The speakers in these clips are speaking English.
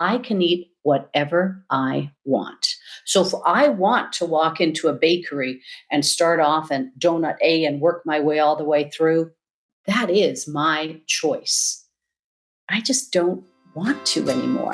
I can eat whatever I want. So if I want to walk into a bakery and start off in donut A and work my way all the way through, that is my choice. I just don't want to anymore.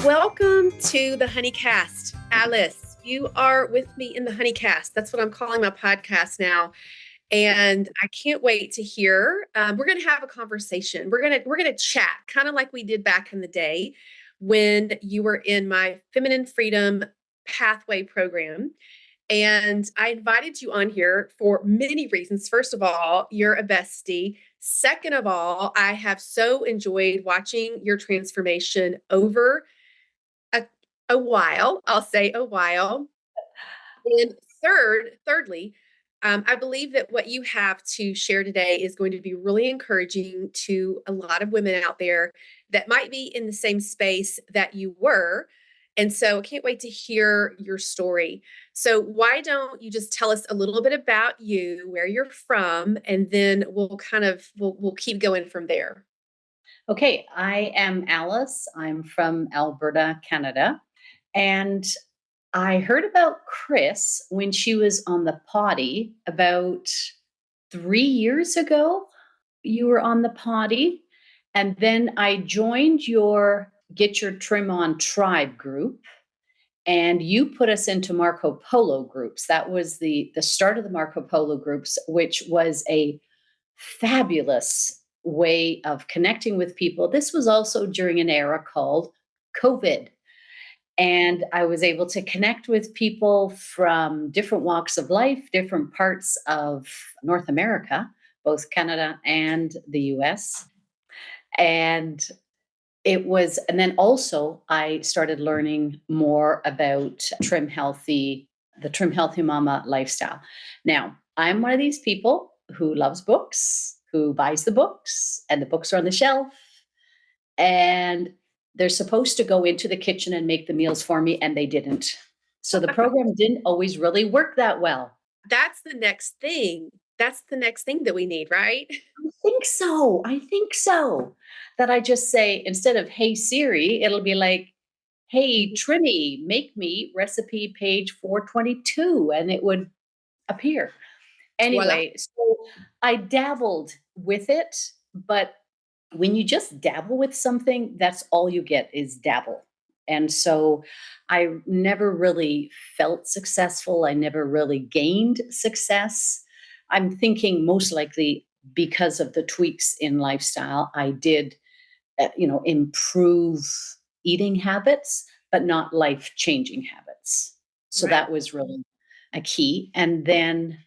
Welcome to the Honeycast. Alice, you are with me in the Honeycast. That's what I'm calling my podcast now. And I can't wait to hear. We're going to have a conversation. We're gonna chat, kind of like we did back in the day when you were in my Feminine Freedom Pathway program. And I invited you on here for many reasons. First of all, you're a bestie. Second of all, I have so enjoyed watching your transformation over a, a while. I'll say a while. And thirdly, I believe that what you have to share today is going to be really encouraging to a lot of women out there that might be in the same space that you were. And so I can't wait to hear your story. So why don't you just tell us a little bit about you, where you're from, and then we'll keep going from there. Okay, I am Alice. I'm from Alberta, Canada. And I heard about Chris when she was on the potty about 3 years ago. You were on the potty. And then I joined your Get Your Trim On Tribe group. And you put us into Marco Polo groups. That was the start of the Marco Polo groups, which was a fabulous way of connecting with people. This was also during an era called COVID. And I was able to connect with people from different walks of life, different parts of North America, both Canada and the US. And and then also I started learning more about the Trim Healthy Mama lifestyle. Now, I'm one of these people who loves books, who buys the books, and the books are on the shelf. And they're supposed to go into the kitchen and make the meals for me, and they didn't. So the program didn't always really work that well. That's the next thing. That's the next thing that we need, right? I think so. I think so. That I just say, instead of "Hey Siri," it'll be like, "Hey Trimmy, make me recipe page 422," and it would appear. Voila. Anyway, so I dabbled with it, but when you just dabble with something, that's all you get is dabble. And so I never really felt successful. I never really gained success. I'm thinking most likely because of the tweaks in lifestyle, I did, improve eating habits, but not life changing habits. So Right. that was really a key. And then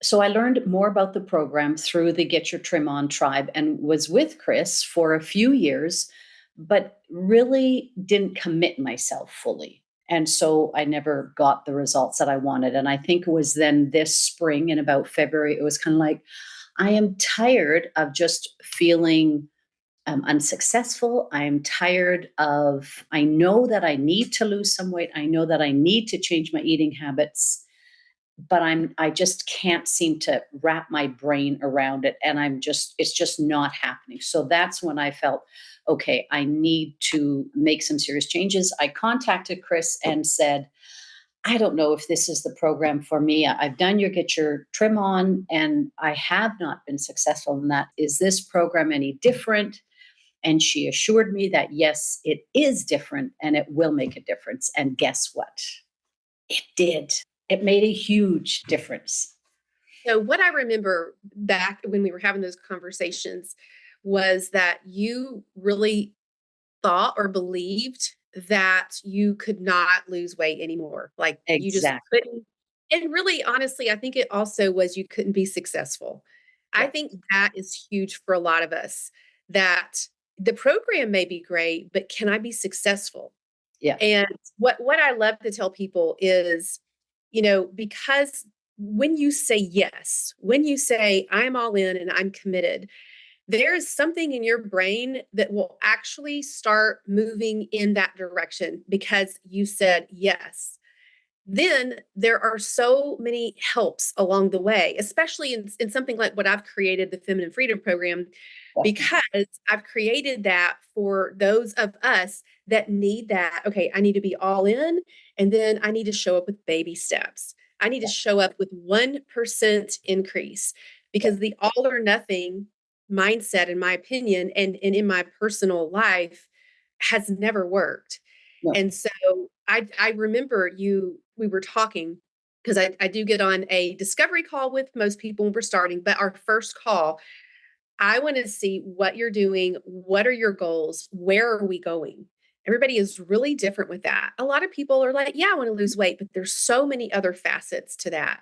so I learned more about the program through the Get Your Trim On tribe and was with Chris for a few years, but really didn't commit myself fully. And so I never got the results that I wanted. And I think it was then this spring in about February, it was kind of like, I am tired of just feeling unsuccessful. I know that I need to lose some weight. I know that I need to change my eating habits, but I just can't seem to wrap my brain around it, and it's just not happening. So that's when I felt, okay, I need to make some serious changes. I contacted Chris and said, I don't know if this is the program for me. I've done your Get Your Trim On and I have not been successful in that. Is this program any different? And she assured me that yes, it is different and it will make a difference. And guess what? It did. It made a huge difference. So, what I remember back when we were having those conversations was that you really thought or believed that you could not lose weight anymore. Like you just Exactly. couldn't. And really, honestly, I think it also was you couldn't be successful. I Yeah. think that is huge for a lot of us that the program may be great, but can I be successful? Yeah. And what I love to tell people is, because when you say yes, when you say I'm all in and I'm committed, there is something in your brain that will actually start moving in that direction because you said yes. then there are so many helps along the way, especially in something like what I've created, the Feminine Freedom Program, because I've created that for those of us that need that. Okay, I need to be all in, and then I need to show up with baby steps. I need to show up with 1% increase because the all or nothing mindset, in my opinion, and in my personal life, has never worked. No. And so I remember we were talking because I do get on a discovery call with most people when we're starting, but our first call, I want to see what you're doing. What are your goals? Where are we going? Everybody is really different with that. A lot of people are like, yeah, I want to lose weight, but there's so many other facets to that.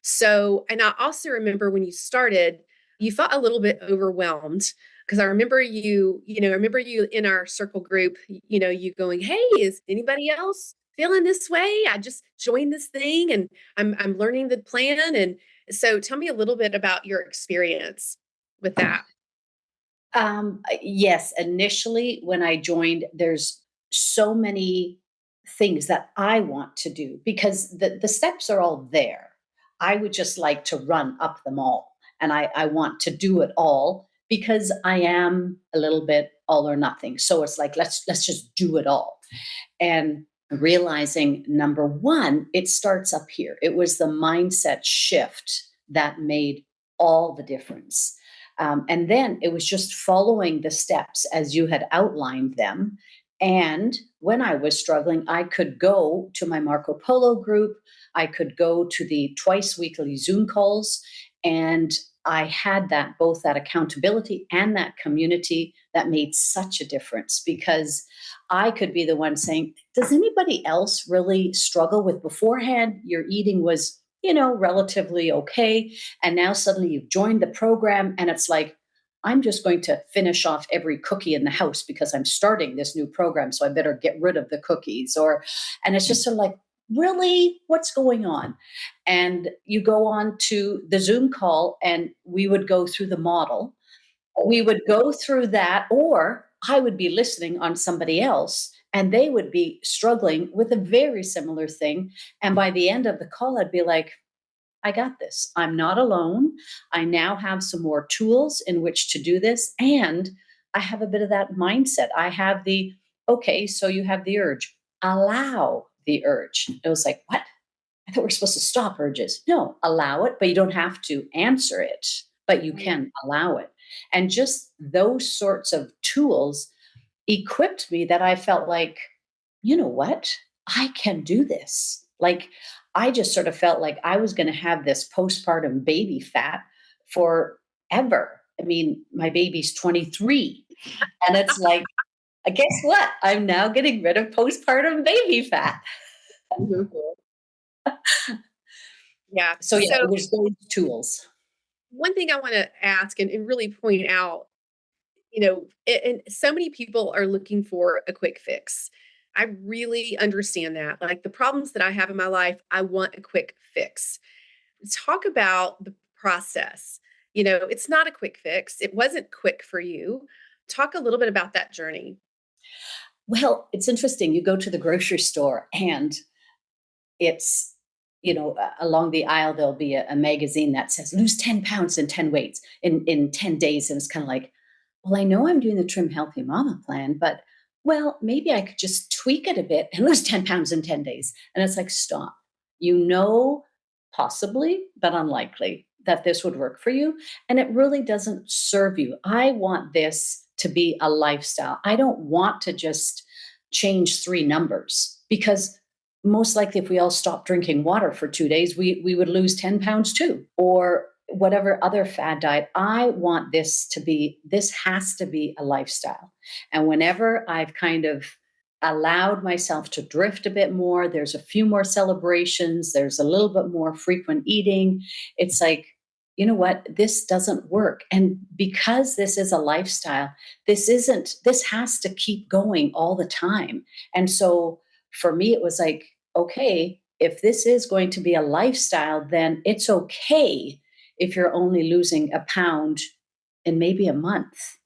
So, and I also remember when you started, you felt a little bit overwhelmed because I remember I remember you in our circle group, you going, "Hey, is anybody else feeling this way? I just joined this thing and I'm learning the plan." And so tell me a little bit about your experience with that. Yes, initially when I joined, there's so many things that I want to do because the steps are all there. I would just like to run up them all. And I want to do it all because I am a little bit all or nothing. So it's like let's just do it all. And realizing number one, it starts up here. It was the mindset shift that made all the difference. And then it was just following the steps as you had outlined them. And when I was struggling, I could go to my Marco Polo group, I could go to the twice weekly Zoom calls, and I had that both that accountability and that community that made such a difference because I could be the one saying, does anybody else really struggle with beforehand? Your eating was, relatively okay. And now suddenly you've joined the program and it's like, I'm just going to finish off every cookie in the house because I'm starting this new program. So I better get rid of the cookies. And it's just sort of like, really? What's going on? And you go on to the Zoom call and we would go through the model, we would go through that, or I would be listening on somebody else and they would be struggling with a very similar thing. And by the end of the call, I'd be like, I got this. I'm not alone. I now have some more tools in which to do this. And I have a bit of that mindset. I have okay, so you have the urge, allow the urge. It was like, what? I thought we're supposed to stop urges. No, allow it, but you don't have to answer it, but you Right. can allow it. And just those sorts of tools equipped me that I felt like, you know what? I can do this. Like, I just sort of felt like I was going to have this postpartum baby fat forever. I mean, my baby's 23. And it's like, guess what? I'm now getting rid of postpartum baby fat. Mhm. Yeah. So, yeah, So it was those tools. one thing I want to ask and really point out, and so many people are looking for a quick fix. I really understand that. Like the problems that I have in my life, I want a quick fix. Talk about the process. It's not a quick fix. It wasn't quick for you. Talk a little bit about that journey. Well, it's interesting. You go to the grocery store and it's, along the aisle, there'll be a magazine that says lose 10 pounds in 10 weights in 10 days. And it's kind of like, well, I know I'm doing the Trim Healthy Mama plan, but well, maybe I could just tweak it a bit and lose 10 pounds in 10 days. And it's like, stop. You know, possibly, but unlikely that this would work for you. And it really doesn't serve you. I want this to be a lifestyle. I don't want to just change three numbers because most likely if we all stopped drinking water for 2 days, we would lose 10 pounds too, or whatever other fad diet. I want this has to be a lifestyle. And whenever I've kind of allowed myself to drift a bit more, there's a few more celebrations, there's a little bit more frequent eating. It's like, you know what? This doesn't work. And because this is a lifestyle, this has to keep going all the time. And so for me, it was like, okay, if this is going to be a lifestyle, then it's okay if you're only losing a pound in maybe a month.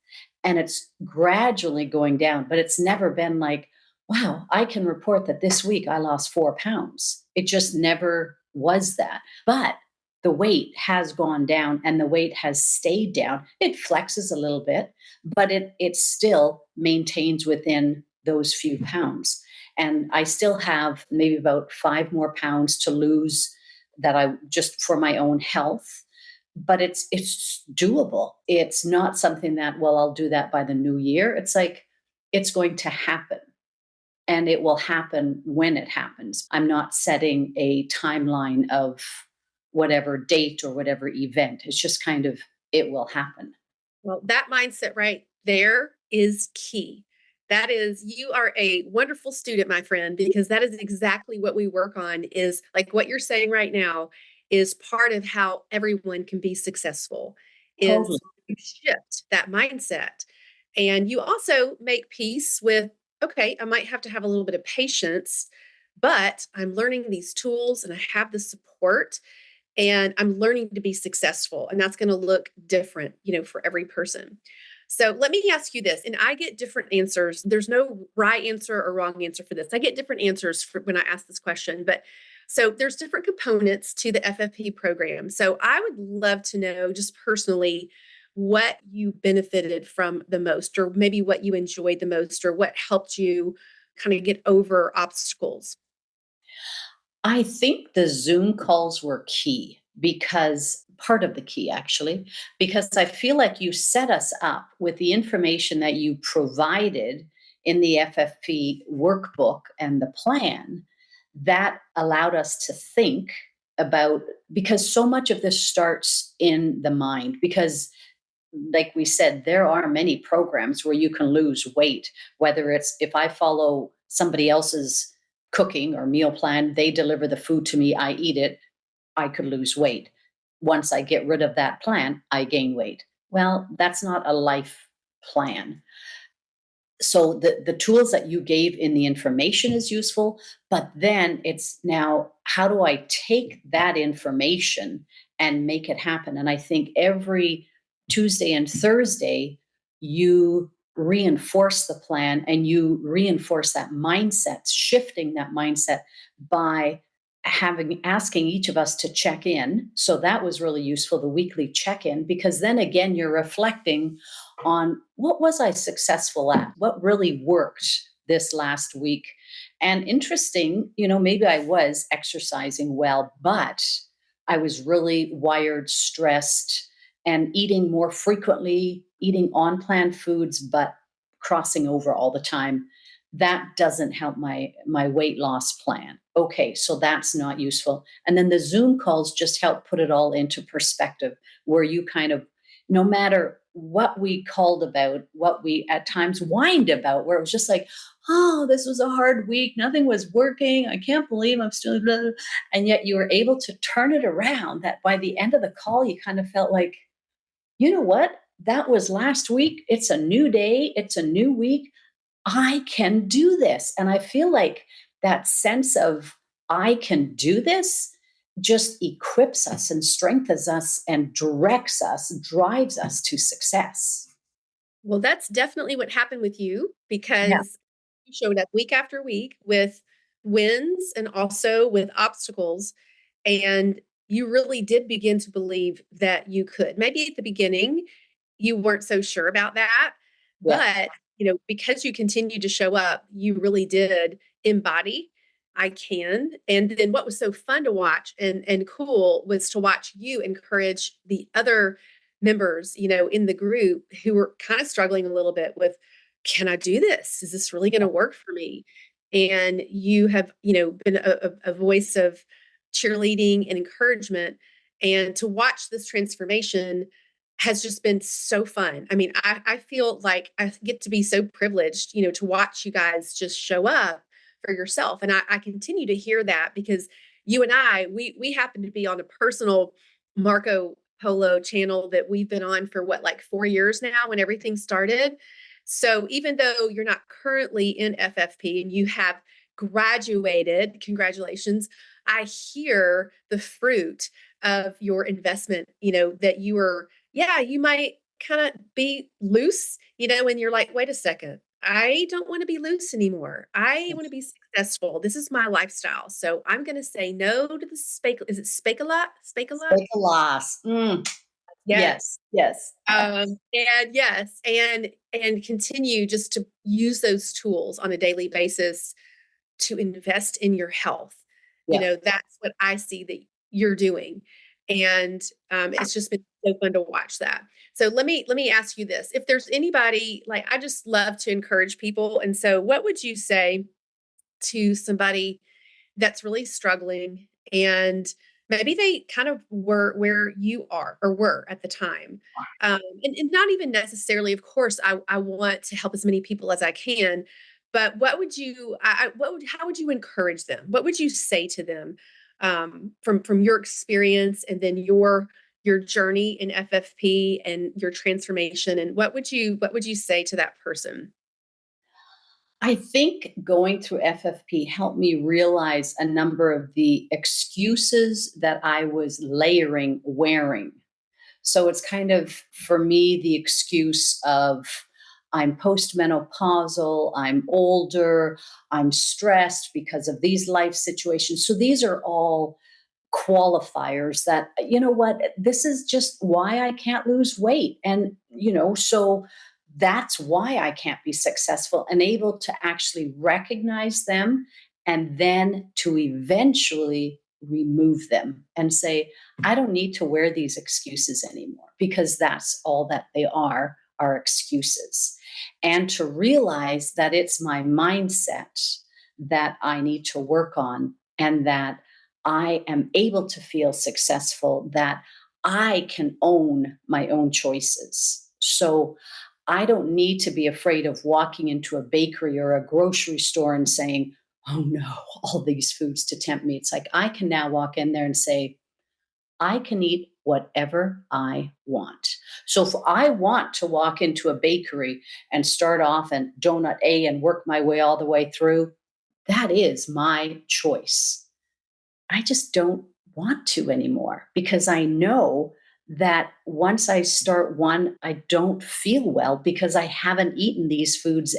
And it's gradually going down, but it's never been like, wow, I can report that this week I lost 4 pounds. It just never was that. But the weight has gone down and the weight has stayed down. It flexes a little bit, but it still maintains within those few pounds. And I still have maybe about 5 more pounds to lose that I just for my own health. But it's doable. It's not something that, well, I'll do that by the new year. It's like it's going to happen and it will happen when it happens. I'm not setting a timeline of whatever date or whatever event. It's just kind of, it will happen. Well, that mindset right there is key. That is, you are a wonderful student, my friend, because that is exactly what we work on is like what you're saying right now is part of how everyone can be successful Totally. is you shift that mindset. And you also make peace with, okay, I might have to have a little bit of patience, but I'm learning these tools and I have the support and I'm learning to be successful and that's going to look different, for every person. So let me ask you this, and I get different answers. There's no right answer or wrong answer for this. I get different answers for when I ask this question, but so there's different components to the FFP program. So I would love to know just personally what you benefited from the most, or maybe what you enjoyed the most, or what helped you kind of get over obstacles. I think the Zoom calls were key because part of the key actually, because I feel like you set us up with the information that you provided in the FFP workbook and the plan that allowed us to think about, because so much of this starts in the mind, because like we said, there are many programs where you can lose weight, whether it's if I follow somebody else's cooking or meal plan, they deliver the food to me, I eat it, I could lose weight. Once I get rid of that plan, I gain weight. Well, that's not a life plan. So the tools that you gave in the information is useful, but then it's now how do I take that information and make it happen? And I think every Tuesday and Thursday you reinforce the plan and you reinforce that mindset, shifting that mindset by having asking each of us to check in. So that was really useful, the weekly check-in, because then again you're reflecting on what was I successful at? What really worked this last week? And interesting, maybe I was exercising well, but I was really wired, stressed, and eating more frequently, eating on plan foods, but crossing over all the time. That doesn't help my weight loss plan. Okay, so that's not useful. And then the Zoom calls just help put it all into perspective, where you kind of, no matter what we called about, what we at times whined about, where it was just like, oh, this was a hard week. Nothing was working. I can't believe I'm still, blah, blah. And yet you were able to turn it around that by the end of the call, you kind of felt like, you know what? That was last week. It's a new day. It's a new week. I can do this. And I feel like that sense of I can do this just equips us and strengthens us and directs us, drives us to success. Well, that's definitely what happened with you Yeah. because you showed up week after week with wins and also with obstacles. And you really did begin to believe that you could. Maybe at the beginning, you weren't so sure about that. Yeah. But, because you continued to show up, you really did embody I can. And then what was so fun to watch and cool was to watch you encourage the other members, in the group who were kind of struggling a little bit with, can I do this? Is this really going to work for me? And you have, been a voice of cheerleading and encouragement. And to watch this transformation has just been so fun. I mean, I feel like I get to be so privileged, to watch you guys just show up for yourself. And I continue to hear that because you and we happen to be on a personal Marco Polo channel that we've been on for what, like 4 years now when everything started. So even though you're not currently in FFP and you have graduated, congratulations, I hear the fruit of your investment, that you were, yeah, you might kind of be loose, and you're like, wait a second. I don't want to be loose anymore. I want to be successful. This is my lifestyle. So I'm going to say no to the is it speculate? Speculate? Take a loss. Yes. Yes, yes. And yes, and continue just to use those tools on a daily basis to invest in your health. Yeah. That's what I see that you're doing. And it's just been so fun to watch that. So let me ask you this. If there's anybody, like, I just love to encourage people. And so what would you say to somebody that's really struggling and maybe they kind of were where you are or were at the time, and not even necessarily, of course, I want to help as many people as I can, but what would you what would how would you encourage them? What would you say to them, from your experience and then your journey in FFP and your transformation, and what would you say to that person? I think going through FFP helped me realize a number of the excuses that I was layering wearing. So it's kind of, for me, the excuse of I'm postmenopausal, I'm older, I'm stressed because of these life situations. So these are all qualifiers that, you know what, this is just why I can't lose weight. And, so that's why I can't be successful and able to actually recognize them and then to eventually remove them and say, I don't need to wear these excuses anymore because that's all that they are excuses. And to realize that it's my mindset that I need to work on and that I am able to feel successful, that I can own my own choices. So I don't need to be afraid of walking into a bakery or a grocery store and saying, oh no, all these foods to tempt me. It's like I can now walk in there and say, I can eat whatever I want. So if I want to walk into a bakery and start off at donut A and work my way all the way through, that is my choice. I just don't want to anymore because I know that once I start one, I don't feel well because I haven't eaten these foods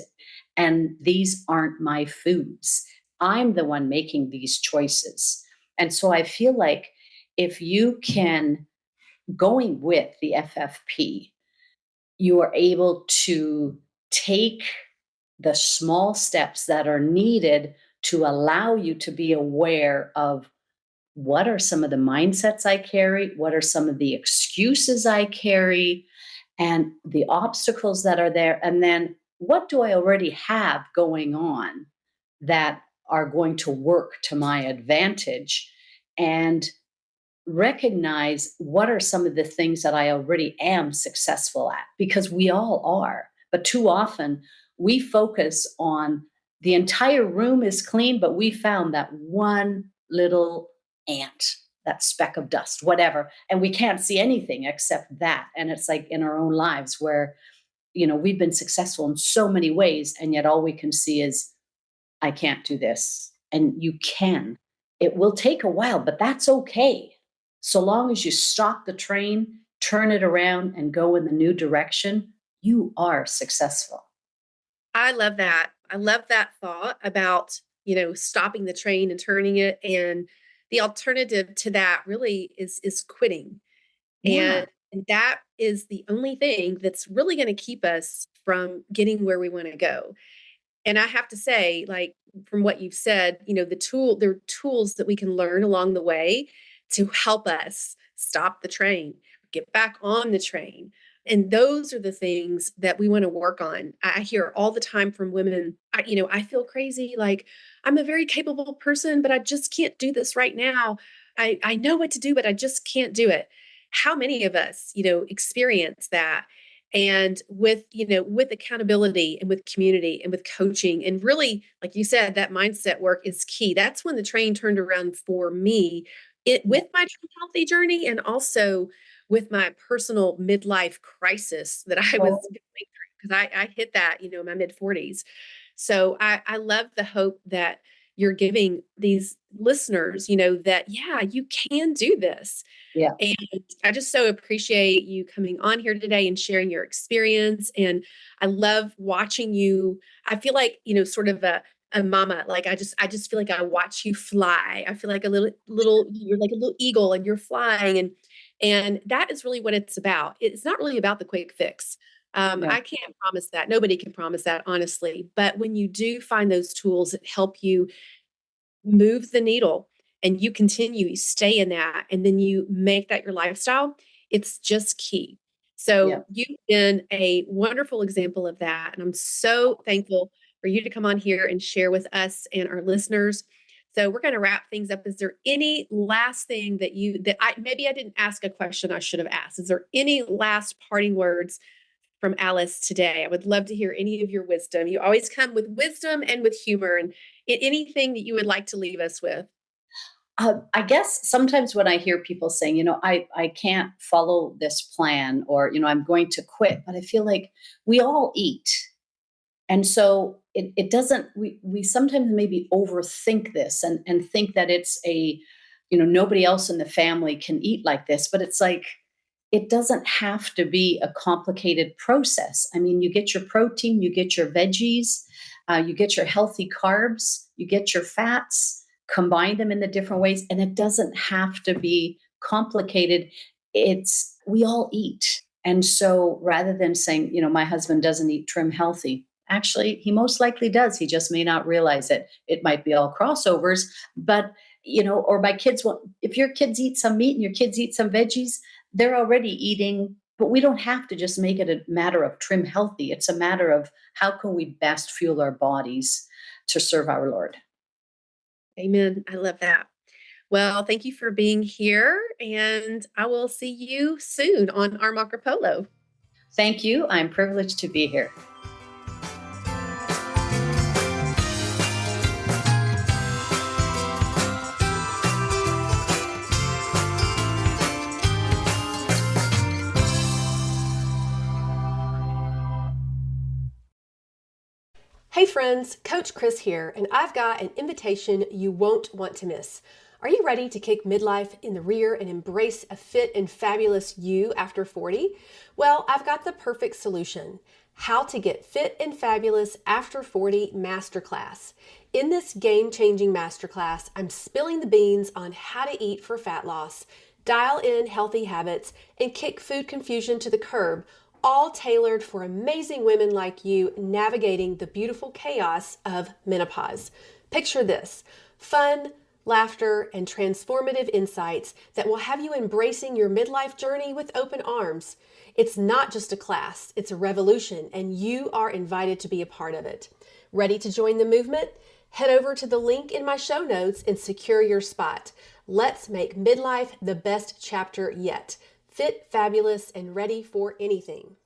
and these aren't my foods. I'm the one making these choices. And so I feel like if you can, going with the FFP, you are able to take the small steps that are needed to allow you to be aware of what are some of the mindsets I carry? What are some of the excuses I carry? And the obstacles that are there? And then what do I already have going on that are going to work to my advantage? And recognize what are some of the things that I already am successful at, because we all are. But too often we focus on the entire room is clean, but we found that one little ant, that speck of dust, whatever, and we can't see anything except that. And it's like in our own lives where, we've been successful in so many ways, and yet all we can see is I can't do this. And you can. It will take a while, but that's okay. So long as you stop the train, turn it around, and go in the new direction, you are successful. I love that. I love that thought about, stopping the train and turning it. And the alternative to that really is quitting. Yeah. And that is the only thing that's really going to keep us from getting where we want to go. And I have to say, like, from what you've said, there are tools that we can learn along the way to help us stop the train, get back on the train. And those are the things that we want to work on. I hear all the time from women, I feel crazy. Like, I'm a very capable person, but I just can't do this right now. I know what to do, but I just can't do it. How many of us, experience that? And with accountability and with community and with coaching, and really, like you said, that mindset work is key. That's when the train turned around for me, it with my healthy journey, and also with my personal midlife crisis that I was Oh, going through, because I hit that, in my mid 40s. So I love the hope that you're giving these listeners, that, yeah, you can do this. Yeah. And I just so appreciate you coming on here today and sharing your experience. And I love watching you. I feel like, sort of a mama. Like I just feel like I watch you fly. I feel like a little, you're like a little eagle and you're flying. And that is really what it's about. It's not really about the quick fix. Yeah. I can't promise that. Nobody can promise that, honestly. But when you do find those tools that help you move the needle and you continue, you stay in that, and then you make that your lifestyle, it's just key. Yeah. So you've been a wonderful example of that. And I'm so thankful for you to come on here and share with us and our listeners. So we're going to wrap things up. Is there any last thing that I maybe I didn't ask a question I should have asked? Is there any last parting words from Alice today? I would love to hear any of your wisdom. You always come with wisdom and with humor, and anything that you would like to leave us with. I guess sometimes when I hear people saying, I can't follow this plan, or, I'm going to quit, but I feel like we all eat. And so it doesn't, we sometimes maybe overthink this and think that it's nobody else in the family can eat like this, but it's like, it doesn't have to be a complicated process. I mean, you get your protein, you get your veggies, you get your healthy carbs, you get your fats, combine them in the different ways, and it doesn't have to be complicated. We all eat. And so rather than saying, my husband doesn't eat trim healthy, actually, he most likely does. He just may not realize it. It might be all crossovers, but, or my kids, if your kids eat some meat and your kids eat some veggies, they're already eating. But we don't have to just make it a matter of trim healthy. It's a matter of how can we best fuel our bodies to serve our Lord. Amen. I love that. Well, thank you for being here, and I will see you soon on our Marco Polo. Thank you. I'm privileged to be here. Hey friends, Coach Chris here, and I've got an invitation you won't want to miss. Are you ready to kick midlife in the rear and embrace a fit and fabulous you after 40? Well, I've got the perfect solution. How to Get Fit and Fabulous After 40 Masterclass. In this game-changing masterclass, I'm spilling the beans on how to eat for fat loss, dial in healthy habits, and kick food confusion to the curb, all tailored for amazing women like you navigating the beautiful chaos of menopause. Picture this: fun, laughter, and transformative insights that will have you embracing your midlife journey with open arms. It's not just a class, it's a revolution, and you are invited to be a part of it. Ready to join the movement? Head over to the link in my show notes and secure your spot. Let's make midlife the best chapter yet. Fit, fabulous, and ready for anything.